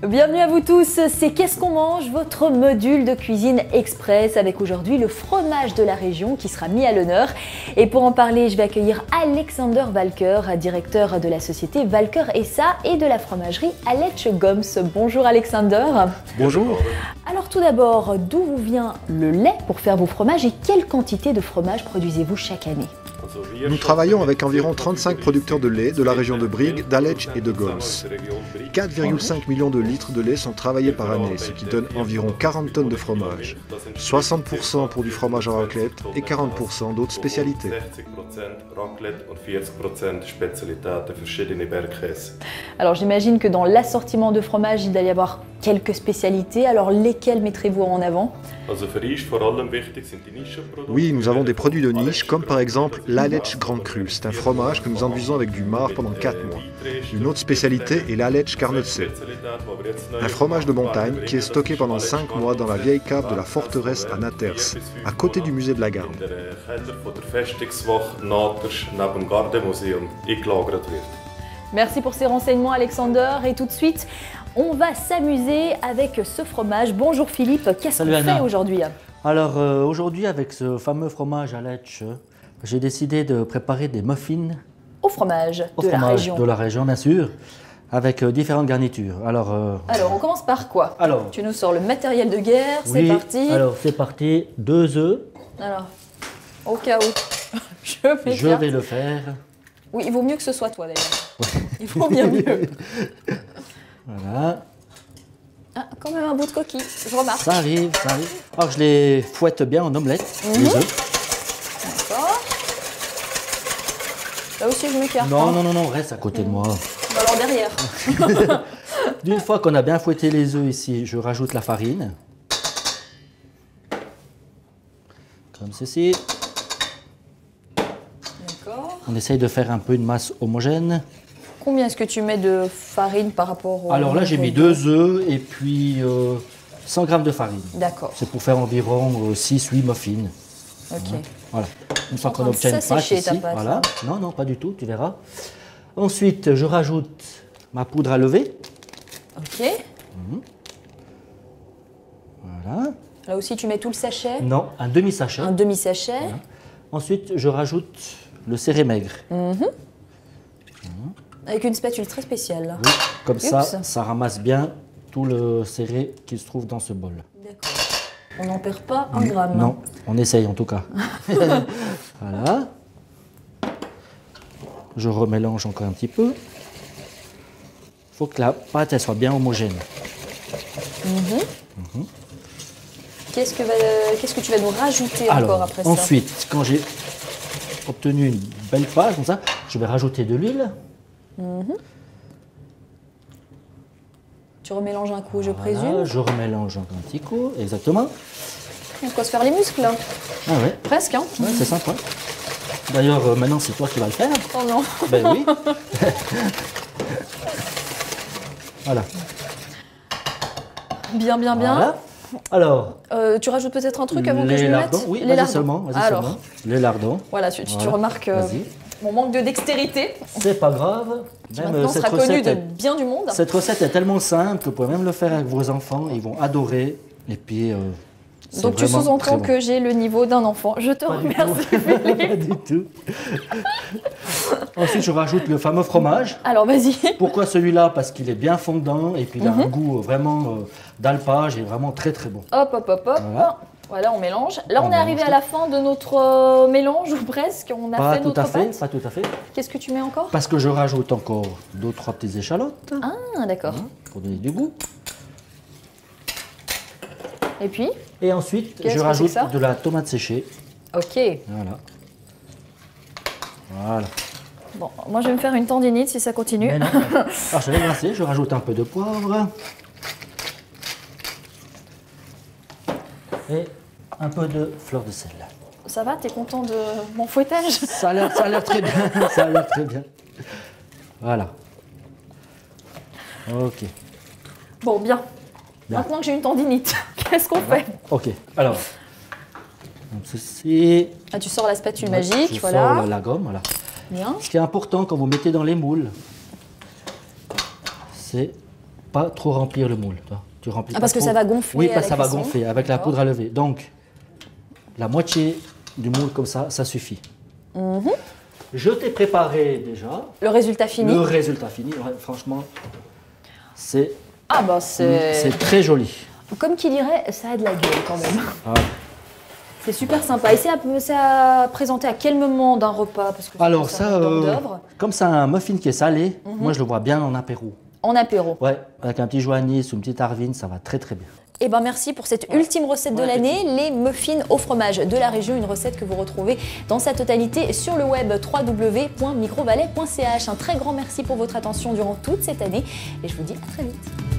Bienvenue à vous tous, c'est Qu'est-ce qu'on mange, votre module de cuisine express avec aujourd'hui le fromage de la région qui sera mis à l'honneur. Et pour en parler, je vais accueillir Alexander Walker, directeur de la société Walker SA et de la fromagerie Aletsch Goms. Bonjour Alexander. Bonjour. Alors tout d'abord, d'où vous vient le lait pour faire vos fromages et quelle quantité de fromage produisez-vous chaque année? Nous travaillons avec environ 35 producteurs de lait de la région de Brieg, d'Aletsch et de Goms. 4,5 millions de litres de lait sont travaillés par année, ce qui donne environ 40 tonnes de fromage. 60% pour du fromage à raclette et 40% d'autres spécialités. Alors j'imagine que dans l'assortiment de fromage, il doit y avoir quelques spécialités. Alors lesquelles mettrez-vous en avant? Oui, nous avons des produits de niche, comme par exemple l'Aletsch Grand Cru. C'est un fromage que nous enduisons avec du marc pendant 4 mois. Une autre spécialité est l'Aletsch Carnotse, un fromage de montagne qui est stocké pendant 5 mois dans la vieille cave de la forteresse à Naters, à côté du musée de la Garde. Merci pour ces renseignements Alexander et tout de suite, on va s'amuser avec ce fromage. Bonjour Philippe, qu'est-ce qu'on fait aujourd'hui? Alors aujourd'hui avec ce fameux fromage Aletsch, j'ai décidé de préparer des muffins au fromage de la région. De la région bien sûr, avec différentes garnitures. Alors on commence par quoi? Alors, tu nous sors le matériel de guerre, c'est oui, parti. Alors c'est parti, 2 œufs. Alors, au cas où, je vais le faire. Oui, il vaut mieux que ce soit toi d'ailleurs. Il vaut bien mieux. Voilà. Ah, quand même un bout de coquille, je remarque. Ça arrive, ça arrive. Alors je les fouette bien en omelette, les œufs. D'accord. Là aussi je m'écarte. Non, reste à côté de moi. Alors derrière. D'une fois qu'on a bien fouetté les œufs ici, je rajoute la farine. Comme ceci. D'accord. On essaye de faire un peu une masse homogène. Combien est-ce que tu mets de farine par rapport au... Alors là, j'ai mis 2 œufs et puis 100 g de farine. D'accord. C'est pour faire environ 6-8 muffins. Ok. Voilà. Une fois qu'on obtient une pâte ici, voilà. Non, pas du tout, tu verras. Ensuite, je rajoute ma poudre à lever. Ok. Voilà. Là aussi, tu mets tout le sachet? Non, un demi-sachet. Un demi-sachet. Voilà. Ensuite, je rajoute le céré maigre. Avec une spatule très spéciale. Là. Oui, comme ça ramasse bien tout le céré qui se trouve dans ce bol. D'accord. On n'en perd pas un gramme. Non, on essaye en tout cas. Voilà. Je remélange encore un petit peu. Il faut que la pâte elle soit bien homogène. Qu'est-ce que tu vas nous rajouter encore après ça? Ensuite, quand j'ai obtenu une belle pâte comme ça, je vais rajouter de l'huile. Tu remélanges un coup, je présume? Je remélange encore un petit coup, exactement. On peut se faire les muscles là. Ah ouais. Presque, hein? Ouais, c'est sympa. D'ailleurs, maintenant, c'est toi qui vas le faire. Oh non. Ben oui. Voilà. Bien. Voilà. Alors. Tu rajoutes peut-être un truc avant que je le mette? Oui, vas-y seulement. Alors. Les lardons. Voilà, tu remarques mon manque de dextérité. C'est pas grave. Maintenant, sera connu de bien du monde. Cette recette est tellement simple que vous pouvez même le faire avec vos enfants. Ils vont adorer. Et puis, donc tu sous-entends que j'ai le niveau d'un enfant. Je te remercie, Philippe. Pas du tout. Ensuite, je rajoute le fameux fromage. Alors, vas-y. Pourquoi celui-là? Parce qu'il est bien fondant et puis il a un goût vraiment d'alpage et vraiment très très bon. Hop. Voilà, on mélange. Là, on est arrivé à la fin de notre mélange, ou presque. On a fait notre pâte. Pas tout à fait. Qu'est-ce que tu mets encore? Parce que je rajoute encore 2-3 petites échalotes. Ah, d'accord. Pour donner du goût. Et puis? Et ensuite, je rajoute de la tomate séchée. Ok. Voilà. Bon, moi, je vais me faire une tendinite si ça continue. Mais non. Alors, je vais rincer, je rajoute un peu de poivre. Et un peu de fleur de sel. Ça va, t'es content de mon fouettage? Ça a l'air très bien, ça a l'air très bien. Voilà. Ok. Bon, bien. Maintenant que j'ai une tendinite, qu'est-ce qu'on fait? Ok, alors. Donc ceci. Ah, tu sors la spatule magique, je voilà. sors la gomme, voilà. Bien. Ce qui est important quand vous mettez dans les moules, c'est pas trop remplir le moule. Tu remplis parce que ça va gonfler. Oui, parce que ça va gonfler avec la poudre à lever. Donc, la moitié du moule comme ça suffit. Je t'ai préparé déjà. Le résultat fini. Le résultat fini, ouais, franchement, c'est très joli. Comme qui dirait, ça a de la gueule quand même. Ah. C'est super sympa. Et c'est à présenter à quel moment d'un repas? Parce que alors ça, comme c'est un muffin qui est salé, moi je le vois bien en apéro. En apéro. Ouais, avec un petit joanis ou une petite arvine, ça va très très bien. Eh ben merci pour cette ultime recette de l'année, les muffins au fromage de la région, une recette que vous retrouvez dans sa totalité sur le web www.microvalais.ch. Un très grand merci pour votre attention durant toute cette année et je vous dis à très vite.